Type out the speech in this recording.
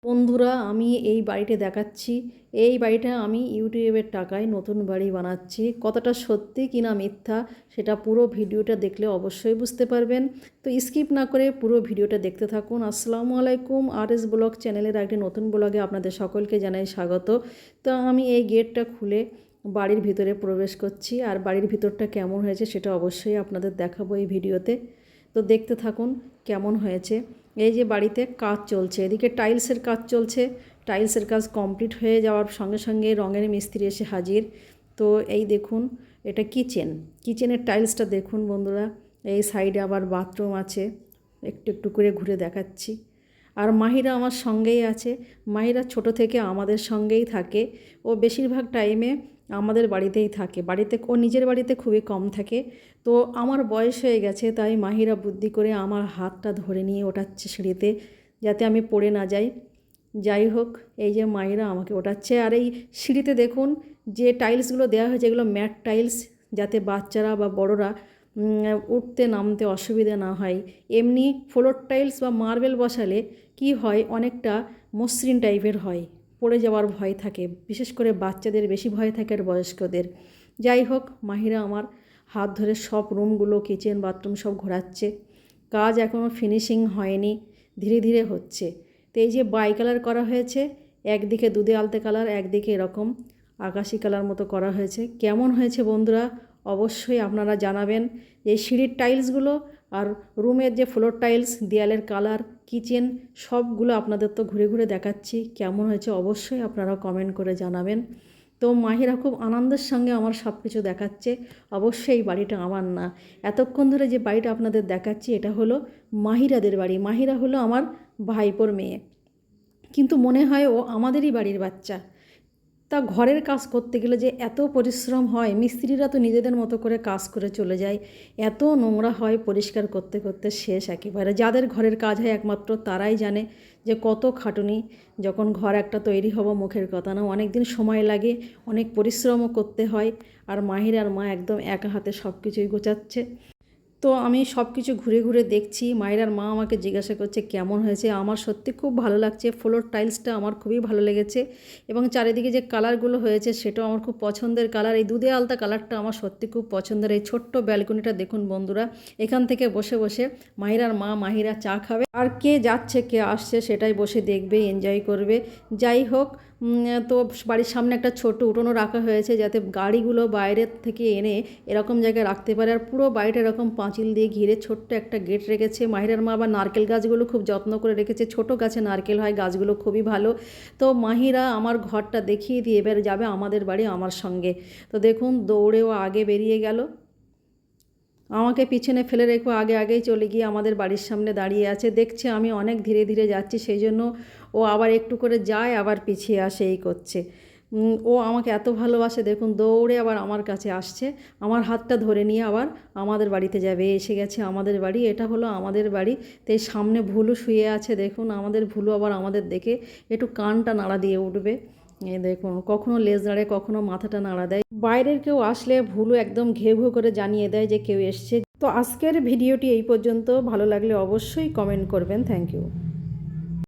বন্ধুরা, আমি এই বাড়িটা দেখাচ্ছি। এই বাড়িটা আমি ইউটিউবের টাকায় নতুন বাড়ি বানাচ্ছি। কতটা সত্যি কিনা মিথ্যা সেটা পুরো ভিডিওটা দেখলে অবশ্যই বুঝতে পারবেন। তো স্কিপ না করে পুরো ভিডিওটা দেখতে থাকুন। আসসালামু আলাইকুম, RS ব্লগ চ্যানেলের একটি নতুন ব্লগে আপনাদের সকলকে জানাই স্বাগত। তো আমি এই গেটটা খুলে বাড়ির ভিতরে প্রবেশ করছি, আর বাড়ির ভিতরটা কেমন হয়েছে সেটা অবশ্যই আপনাদের দেখাবো এই ভিডিওতে। তো দেখতে থাকুন কেমন হয়েছে। এই যে বাড়িতে কাজ চলছে, এদিকে টাইলসের কাজ চলছে। টাইলসের কাজ কমপ্লিট হয়ে যাওয়ার সঙ্গে সঙ্গে রঙের মিস্ত্রি এসে হাজির। তো এই দেখুন, এটা কিচেনের টাইলসটা দেখুন বন্ধুরা। এই সাইডে আবার বাথরুম আছে, একটু একটু করে ঘুরে দেখাচ্ছি। আর মাহিরা আমার সঙ্গেই আছে। মাহিরা ছোট থেকে আমাদের সঙ্গেই থাকে। ও বেশিরভাগ টাইমে আমাদের বাড়িতেই থাকে। ও নিজের বাড়িতে খুবই কম থাকে। তো আমার বয়স হয়ে গেছে, তাই মাহিরা বুদ্ধি করে আমার হাতটা ধরে নিয়ে ওঠাচ্ছে সিঁড়িতে, যাতে আমি পড়ে না যাই। যাই হোক, এই যে মাহিরা আমাকে ওঠাচ্ছে। আর এই সিঁড়িতে দেখুন যে টাইলসগুলো দেওয়া হয়েছে, এগুলো ম্যাট টাইলস, যাতে বাচ্চারা বা বড়রা উঠতে নামতে অসুবিধা না হয়। এমনি ফ্লোর টাইলস বা মার্বেল বসালে কি হয়, অনেকটা মসৃণ টাইপের হয়, পড়ে যাওয়ার ভয় থাকে। বিশেষ করে বাচ্চাদের বেশি ভয় থাকে আর বয়স্কদের। যাই হোক, মাহিরা আমার হাত ধরে সব রুমগুলো, কিচেন বাথরুম সব ঘোরাচ্ছে। কাজ এখনও ফিনিশিং হয়নি, ধীরে ধীরে হচ্ছে। তো এই যে বাই কালার করা হয়েছে, একদিকে দুধে আলতে কালার, একদিকে এরকম আকাশি কালার মতো করা হয়েছে। কেমন হয়েছে বন্ধুরা অবশ্যই আপনারা জানাবেন। এই সিঁড়ির টাইলসগুলো আর রুমের যে ফ্লোর টাইলস, দেয়ালের কালার, কিচেন সবগুলো আপনাদের তো ঘুরে ঘুরে দেখাচ্ছি। কেমন হয়েছে অবশ্যই আপনারা কমেন্ট করে জানাবেন। তো মাহিরা খুব আনন্দের সঙ্গে আমার সব কিছু দেখাচ্ছে। অবশ্যই এই বাড়িটা আমার না। এতক্ষণ ধরে যে বাড়িটা আপনাদের দেখাচ্ছি এটা হলো মাহিরাদের বাড়ি। মাহিরা হলো আমার ভাইপোর মেয়ে, কিন্তু মনে হয় ও আমাদেরই বাড়ির বাচ্চা। তা ঘরের কাজ করতে গেলে যে এত পরিশ্রম হয়, মিস্ত্রিরা তো নিজেদের মতো করে কাজ করে চলে যায়। এত নোংরা হয় পরিষ্কার করতে করতে শেষ একেবারে। যাদের ঘরের কাজ হয় একমাত্র তারাই জানে যে কত খাটুনি। যখন ঘর একটা তৈরি হবো মুখের কথা না, অনেক দিন সময় লাগে, অনেক পরিশ্রমও করতে হয়। আর মাহিরার মা একদম একা হাতে সব কিছুই গোছাচ্ছে। তো আমি সব কিছু ঘুরে ঘুরে দেখছি। মায়েরার মা আমাকে জিজ্ঞাসা করছে কেমন হয়েছে। আমার সত্যি খুব ভালো লাগছে। ফ্লোর টাইলসটা আমার খুবই ভালো লেগেছে, এবং চারিদিকে যে কালারগুলো হয়েছে সেটাও আমার খুব পছন্দের কালার। এই দুধে আলতা কালারটা আমার সত্যি খুব পছন্দের। এই ছোট্ট ব্যালকনিটা দেখুন বন্ধুরা, এখান থেকে বসে বসে মাহিরার মা মাহিরা চা খাবে, আর কে যাচ্ছে কে আসছে সেটাই বসে দেখবে, এনজয় করবে। যাই হোক, তো বাড়ির সামনে একটা ছোট উঠোনও রাখা হয়েছে, যাতে গাড়িগুলো বাইরের থেকে এনে এরকম জায়গায় রাখতে পারে। আর পুরো বাড়িটা এরকম পাঁচিল দিয়ে ঘিরে ছোট্ট একটা গেট রেখেছে। মাহিরার মা আবার নারকেল গাছগুলো খুব যত্ন করে রেখেছে। ছোট গাছে নারকেল হয়, গাছগুলো খুবই ভালো। তো মাহিরা আমার ঘরটা দেখিয়ে দিয়ে এবার যাবে আমাদের বাড়ি আমার সঙ্গে। তো দেখুন, দৌড়েও আগে বেরিয়ে গেল, আমাকে পিছনে ফেলে রেখে আগে আগেই চলে গিয়ে আমাদের বাড়ির সামনে দাঁড়িয়ে আছে। দেখছে আমি অনেক ধীরে ধীরে যাচ্ছি, সেই জন্য ও আবার একটু করে যায় আবার পিছিয়ে আসে, এই করছে। ও আমাকে এত ভালোবাসে, দেখুন দৌড়ে আবার আমার কাছে আসছে, আমার হাতটা ধরে নিয়ে আবার আমাদের বাড়িতে যাবে। এসে গেছে আমাদের বাড়ি, এটা হলো আমাদের বাড়ি। তো এই সামনে ভুলু শুয়ে আছে, দেখুন আমাদের ভুলু আবার আমাদের দেখে একটু কানটা নাড়া দিয়ে উঠবে। এই দেখুন, কখনো লেজ নাড়ে, কখনো মাথাটা নাড়া দেয়। বাইরের কেউ আসলে ভুলু একদম ঘেউ ঘেউ করে জানিয়ে দেয় যে কেউ এসছে। তো আজকের ভিডিওটি এই পর্যন্ত। ভালো লাগলে অবশ্যই কমেন্ট করবেন। Thank you.